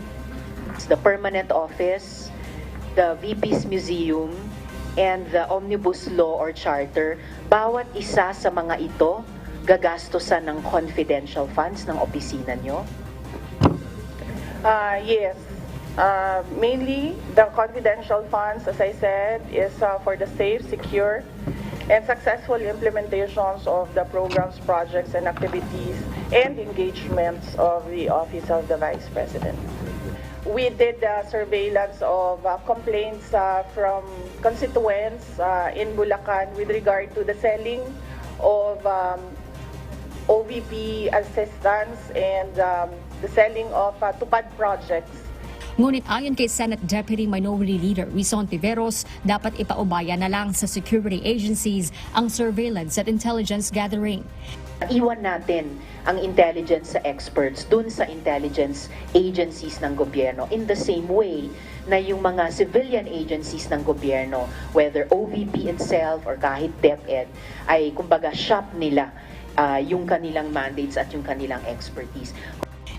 the permanent office, the VP's museum, and the omnibus law or charter, bawat isa sa mga ito gagastosan ng confidential funds ng opisina nyo?
Yes. Mainly, the confidential funds, as I said, is for the safe, secure, and successful implementations of the programs, projects, and activities and engagements of the Office of the Vice President. We did surveillance of complaints from constituents in Bulacan with regard to the selling of OVP assistance and the selling of tupad projects.
Ngunit ayon kay Senate Deputy Minority Leader Rison Tiveros, dapat ipaubaya na lang sa security agencies ang surveillance at intelligence gathering.
Iwan natin ang intelligence sa experts dun sa intelligence agencies ng gobyerno in the same way na yung mga civilian agencies ng gobyerno, whether OVP itself or kahit DepEd, ay kumbaga shop nila yung kanilang mandates at yung kanilang expertise.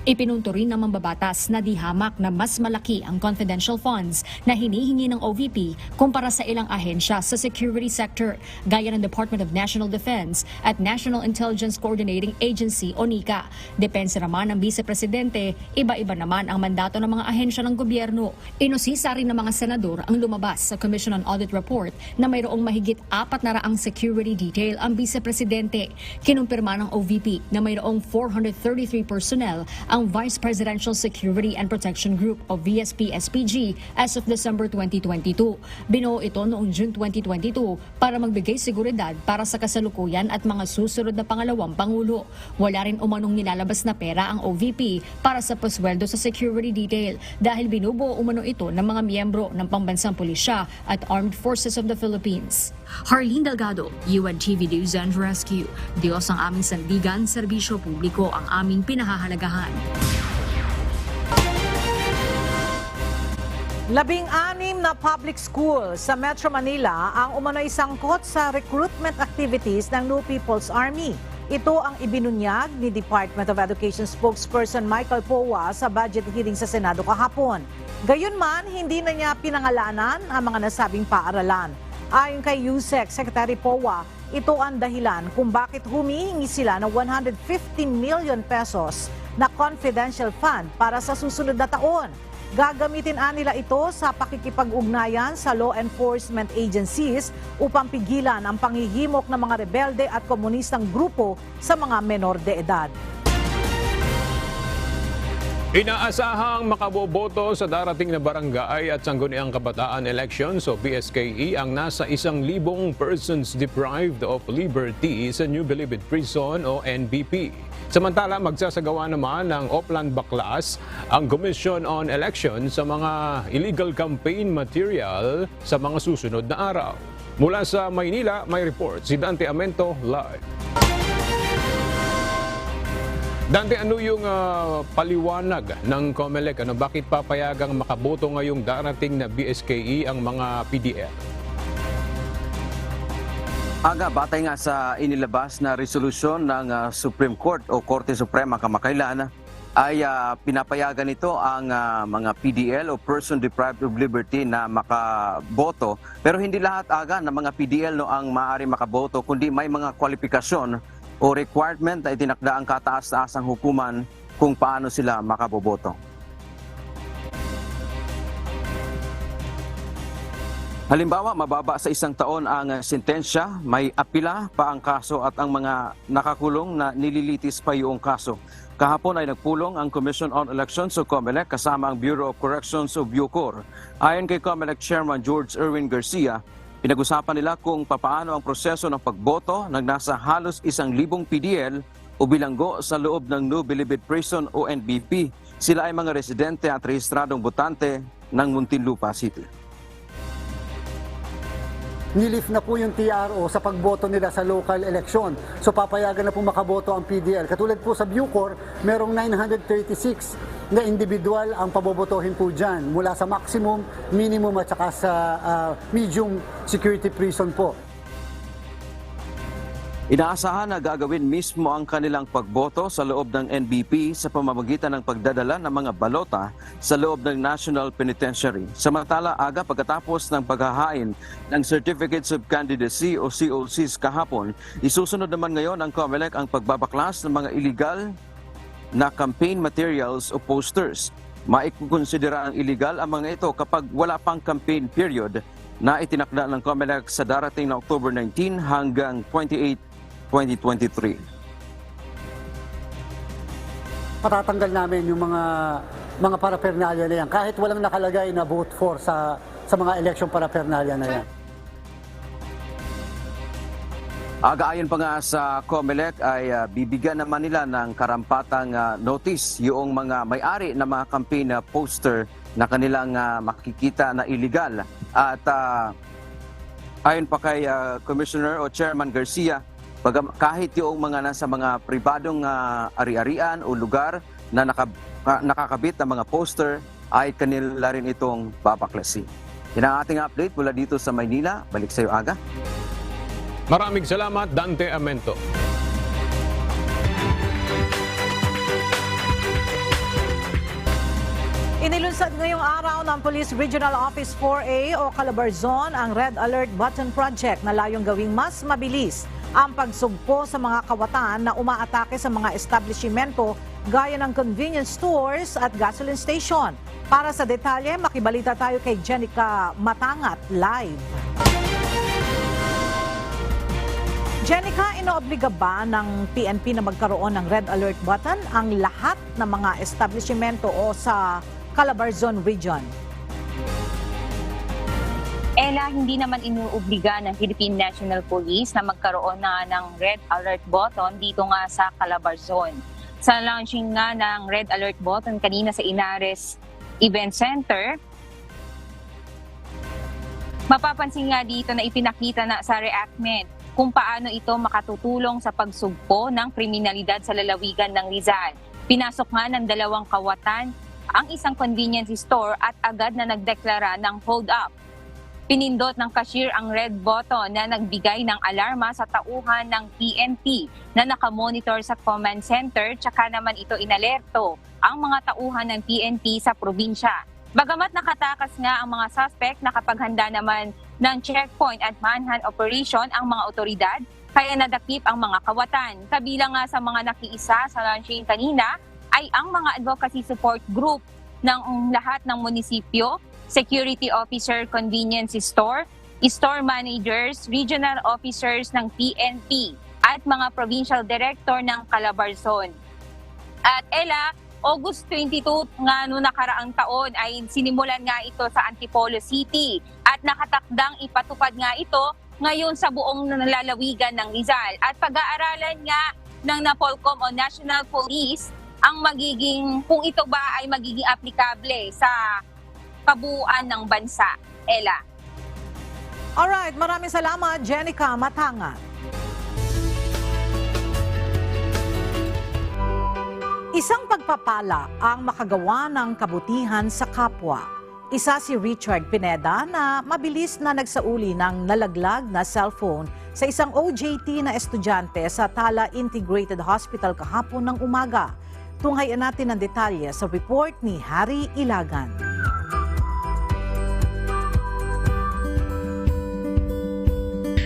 Ipinunto rin ng mambabatas na di hamak na mas malaki ang confidential funds na hinihingi ng OVP kumpara sa ilang ahensya sa security sector gaya ng Department of National Defense at National Intelligence Coordinating Agency o NICA. Depensa naman ng Vice Presidente, iba-iba naman ang mandato ng mga ahensya ng gobyerno. Inusisa rin ng mga senador ang lumabas sa Commission on Audit Report na mayroong mahigit 400 security detail ang Vice Presidente. Kinumpirma ng OVP na mayroong 433 personnel ang Vice Presidential Security and Protection Group o VSP-SPG as of December 2022. Binuo ito noong June 2022 para magbigay seguridad para sa kasalukuyan at mga susunod na pangalawang Pangulo. Wala rin umanong nilalabas na pera ang OVP para sa pasweldo sa security detail dahil binubuo umano ito ng mga miyembro ng Pambansang Pulisya at Armed Forces of the Philippines. Harleen Delgado, UNTV News and Rescue. Diyos ang aming sandigan, serbisyo publiko ang aming pinahahalagahan.
16 na public school sa Metro Manila ang umano'y sangkot sa recruitment activities ng New People's Army. Ito ang ibinunyag ni Department of Education spokesperson Michael Powa sa budget hearing sa Senado kahapon. Gayunman, hindi na niya pinangalanan ang mga nasabing paaralan. Ayon kay USEC Secretary Powa, ito ang dahilan kung bakit humihingi sila ng 150 million pesos na confidential fund para sa susunod na taon. Gagamitin nila ito sa pakikipag-ugnayan sa law enforcement agencies upang pigilan ang panghihimok ng mga rebelde at komunistang grupo sa mga menor de edad.
Inaasahang makaboboto sa darating na barangay at sangguniang kabataan elections o PSKE ang nasa 1,000 persons deprived of liberty sa New Bilibid Prison o NBP. Samantala, magsasagawa naman ng Oplan Baklas ang Commission on Elections sa mga illegal campaign material sa mga susunod na araw. Mula sa Maynila, may report si Dante Amento live. Dante, ano yung paliwanag ng COMELEC? Bakit papayagang makaboto ngayong darating na BSKE ang mga PDL?
Aga, batay nga sa inilabas na resolusyon ng Supreme Court o Korte Suprema kamakailan, ay pinapayagan ito ang mga PDL o Person Deprived of Liberty na makaboto. Pero hindi lahat aga ng mga PDL ang maaari makaboto, kundi may mga kwalifikasyon o requirement ay tinakda ang kataas-taasang hukuman kung paano sila makaboboto. Halimbawa, mababa sa 1 taon ang sentensya, may apila pa ang kaso at ang mga nakakulong na nililitis pa yung kaso. Kahapon ay nagpulong ang Commission on Elections o COMELEC kasama ang Bureau of Corrections o BUCOR. Ayon kay COMELEC Chairman George Erwin Garcia, pinag-usapan nila kung papaano ang proseso ng pagboto ng nasa halos 1,000 PDL o bilanggo sa loob ng New Bilibid Prison o NBP. Sila ay mga residente at rehistradong botante ng Muntinlupa City.
Nilift na po yung TRO sa pagboto nila sa local election. So papayagan na po makaboto ang PDL. Katulad po sa Bucor, merong 936 na individual ang pabobotohin po dyan. Mula sa maximum, minimum at saka sa medium security prison po.
Inaasahan na gagawin mismo ang kanilang pagboto sa loob ng NBP sa pamamagitan ng pagdadala ng mga balota sa loob ng National Penitentiary. Samantala, aga pagkatapos ng paghahain ng Certificates of Candidacy o COCs kahapon, isusunod naman ngayon ng COMELEC ang pagbabaklas ng mga illegal na campaign materials o posters. Maikukonsidera ang illegal ang mga ito kapag wala pang campaign period na itinakda ng COMELEC sa darating na October 19 hanggang 28, 2023.
Patatanggal namin yung mga paraphernalia na yan kahit walang nakalagay na vote for sa mga election paraphernalia na yan.
Aga-ayon pa nga sa COMELEC ay bibigyan naman nila ng karampatang notice yung mga may-ari ng mga campaign poster na kanilang makikita na illegal. At ayon pa kay Commissioner o Chairman Garcia, kahit yung mga nasa mga pribadong ari-arian o lugar na nakakabit ng mga poster ay kanila rin itong babaklasin. Yan ang ating update mula dito sa Maynila. Balik sa iyo, Aga.
Maraming salamat, Dante Amento.
Inilunsad ngayong araw ng Police Regional Office 4A o Calabarzon ang Red Alert Button Project na layong gawing mas mabilis ang pagsugpo sa mga kawatan na umaatake sa mga establishmento gaya ng convenience stores at gasoline station. Para sa detalye, makibalita tayo kay Jenica Matangat live. Jenica, inoobliga ba ng PNP na magkaroon ng Red Alert Button ang lahat ng mga establishmento o sa Calabarzon Region?
Ella, hindi naman inuobliga ng Philippine National Police na magkaroon na ng Red Alert Button dito nga sa Calabarzon. Sa launching nga ng Red Alert Button kanina sa Inares Event Center, mapapansin nga dito na ipinakita na sa reenactment kung paano ito makatutulong sa pagsugpo ng kriminalidad sa lalawigan ng Rizal. Pinasok nga ng 2 kawatan ang isang convenience store at agad na nagdeklara ng hold up. Pinindot ng cashier ang red button na nagbigay ng alarma sa tauhan ng PNP na nakamonitor sa command center, tsaka naman ito inalerto ang mga tauhan ng PNP sa probinsya. Bagamat nakatakas nga ang mga suspect, nakapaghanda naman ng checkpoint at manhunt operation ang mga otoridad, kaya nadakip ang mga kawatan. Kabilang nga sa mga nakiisa sa launching kanina ay ang mga advocacy support group ng lahat ng munisipyo, security officer, convenience store, store managers, regional officers ng PNP at mga provincial director ng Calabarzon. At Ella, August 22 nga noong nakaraang taon ay sinimulan nga ito sa Antipolo City at nakatakdang ipatupad nga ito ngayon sa buong lalawigan ng Rizal. At pag-aaralan nga ng NAPOLCOM o National Police ang magiging, kung ito ba ay magiging aplikable sa kabuuan ng bansa. Ella.
Alright, maraming salamat, Jenica Matangat. Isang pagpapala ang makagawa ng kabutihan sa kapwa. Isa si Richard Pineda na mabilis na nagsauli ng nalaglag na cellphone sa isang OJT na estudyante sa Tala Integrated Hospital kahapon ng umaga. Tunghayan natin ang detalye sa report ni Harry Ilagan.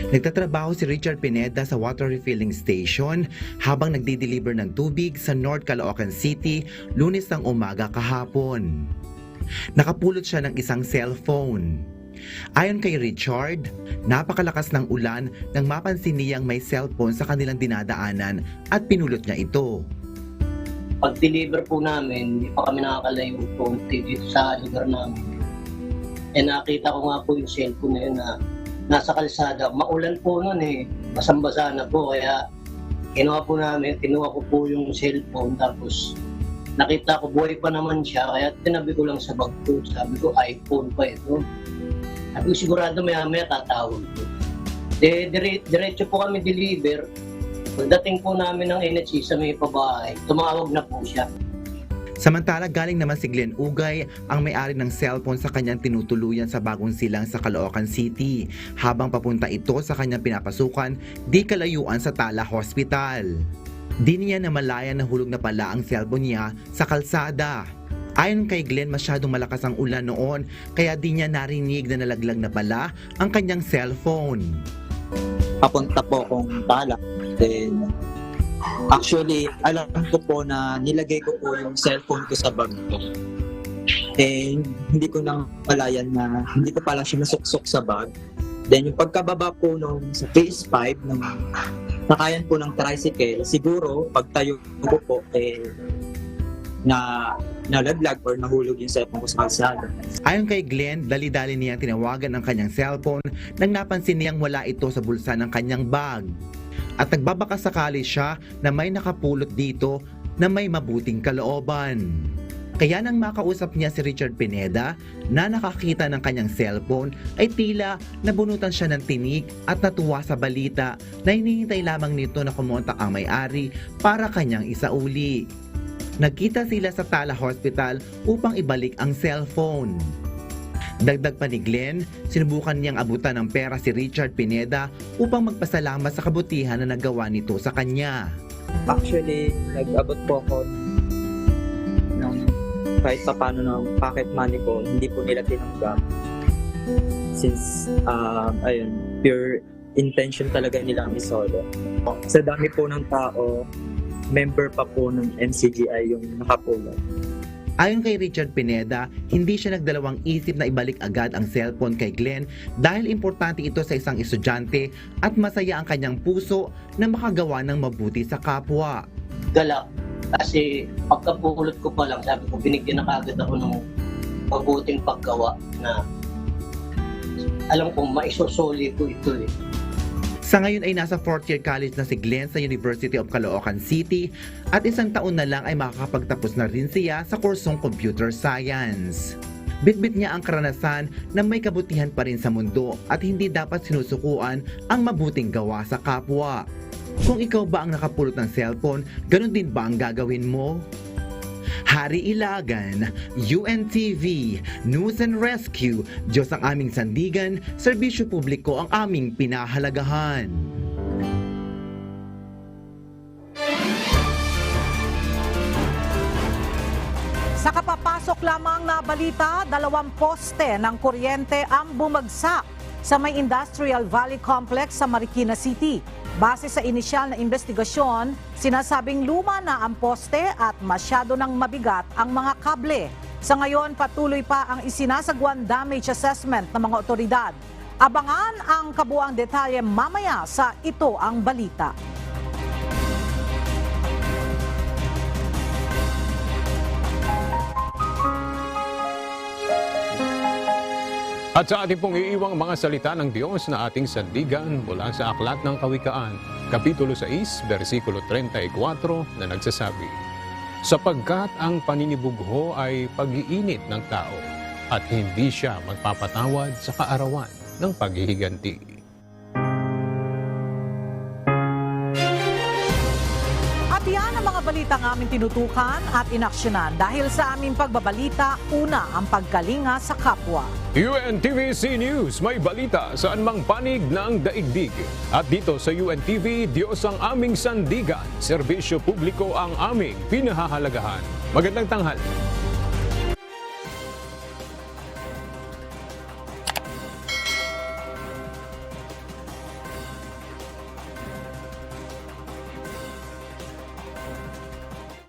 Nagtatrabaho si Richard Pineda sa water refilling station habang nagdi-deliver ng tubig sa North Caloocan City Lunes ng umaga kahapon. Nakapulot siya ng isang cellphone. Ayon kay Richard, napakalakas ng ulan nang mapansin niyang may cellphone sa kanilang dinadaanan at pinulot niya ito.
Pag-deliver po namin, hindi pa kami nakakalayo po dito sa lugar namin. Nakita ko nga po yung cellphone na yun na nasa kalsada. Maulan po nun basang-basa na po. Kaya kinuha ko po yung cellphone tapos nakita ko buhay pa naman siya, kaya tinabi ko lang sa bag ko. Sabi ko, iPhone pa ito. Sabi ko, sigurado maya-maya tatawag ko. Diretso po kami deliver. Pagdating po namin ng NHC sa may pabahay, tumawag na po siya.
Samantala, galing naman si Glenn Ugay, ang may-ari ng cellphone sa kanyang tinutuluyan sa Bagong Silang sa Caloocan City. Habang papunta ito sa kanyang pinapasukan, di kalayuan sa Tala Hospital. Di niya namalayan na hulog na pala ang cellphone niya sa kalsada. Ayon kay Glenn, masyadong malakas ang ulan noon, kaya di niya narinig na nalaglag na pala ang kanyang cellphone.
Papunta po akong Tala. Then, actually, alam ko po na nilagay ko po yung cellphone ko sa bag ko. And hindi ko nang malayan na hindi ko pala siya nasuksok sa bag. Then yung pagkababa po nung sa phase 5 ng nakayan po ng tricycle, siguro pagtayo ko po na nalaglag or nahulog yung cellphone ko sa kalsada.
Ayon kay Glenn, dali-dali niyang tinawagan ang kanyang cellphone nang napansin niyang wala ito sa bulsa ng kanyang bag. At nagbabakasakali siya na may nakapulot dito na may mabuting kalooban. Kaya nang makausap niya si Richard Pineda na nakakita ng kanyang cellphone ay tila nabunutan siya ng tinig at natuwa sa balita na hinihintay lamang nito na kumontak ang may-ari para kanyang isauli. Nagkita sila sa Tala Hospital upang ibalik ang cellphone. Dagdag pa ni Glenn, sinubukan niyang abutan ng pera si Richard Pineda upang magpasalamat sa kabutihan na nagawa nito sa kanya.
Actually, nag-abot po ako ng kahit pa paano ng pocket money ko, hindi po nila tinanggap. Since, pure intention talaga nilang isolo. Sa dami po ng tao, member pa po ng NCGI yung nakapulot.
Ayon kay Richard Pineda, hindi siya nagdalawang isip na ibalik agad ang cellphone kay Glenn dahil importante ito sa isang estudyante at masaya ang kanyang puso na makagawa ng mabuti sa kapwa.
Galak. Kasi pagkapulot ko pa lang, sabi ko, binigyan na kagad ako ng mabuting paggawa na alam kong maisosoli ko ito eh.
Sa ngayon ay nasa 4th year college na si Glenn sa University of Caloocan City at isang taon na lang ay makakapagtapos na rin siya sa kursong Computer Science. Bitbit niya ang karanasan na may kabutihan pa rin sa mundo at hindi dapat sinusukuan ang mabuting gawa sa kapwa. Kung ikaw ba ang nakapulot ng cellphone, ganun din ba ang gagawin mo? Hari Ilagan, UNTV, News and Rescue, Diyos ang aming sandigan, serbisyo publiko ang aming pinahalagahan.
Sa kapapasok lamang na balita, 2 poste ng kuryente ang bumagsak sa may Industrial Valley Complex sa Marikina City. Base sa inisyal na investigasyon, sinasabing luma na ang poste at masyado nang mabigat ang mga kable. Sa ngayon, patuloy pa ang isinasagawang damage assessment ng mga otoridad. Abangan ang kabuang detalye mamaya sa Ito ang Balita.
At sa ating pong iiwang mga salita ng Diyos na ating sandigan mula sa Aklat ng Kawikaan, Kapitulo 6, versikulo 34 na nagsasabi, sapagkat ang paninibugho ay pag-iinit ng tao at hindi siya magpapatawad sa kaarawan ng paghihiganti.
At yan ang mga balitang aming tinutukan at inaksyonan dahil sa aming pagbabalita, una ang pagkalinga sa kapwa.
UNTVC News, may balita saan mang panig ng daigdig. At dito sa UNTV, Diyos ang aming sandigan, serbisyo publiko ang aming pinahahalagahan. Magandang tanghal.